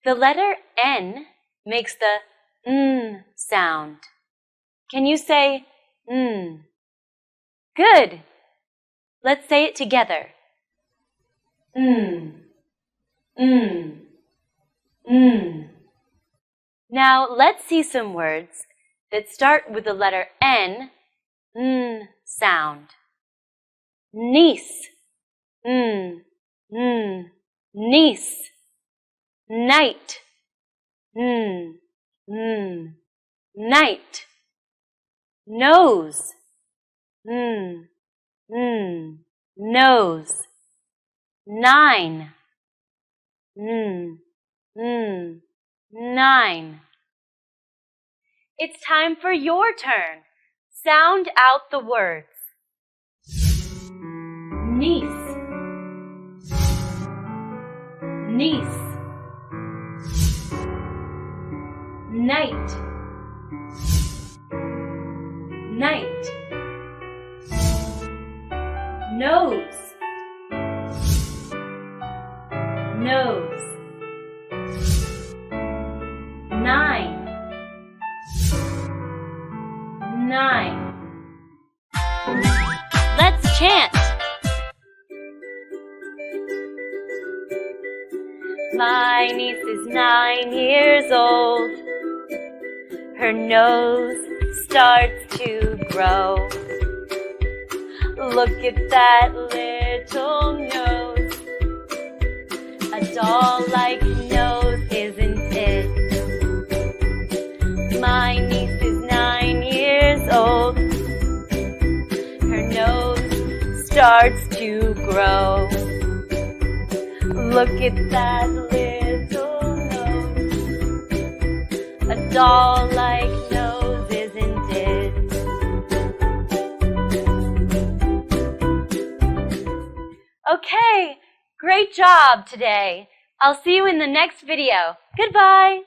The letter N makes the N sound. Can you say N? Good. Let's say it together. N, N, N. Now let's see some words that start with the letter N sound. Niece, niece. Night, night. Nose, nose. Nine, nine. It's time for your turn. Sound out the words. Niece, niece. Night, night. Nose, nose. Nine, nine. Let's chant. My niece is 9 years old. Her nose starts to grow. Look at that little nose. A doll-like nose, isn't it? My niece is 9 years old. Her nose starts to grow. Look at that little nose. A doll-like nose, isn't it? Okay, great job today. I'll see you in the next video. Goodbye.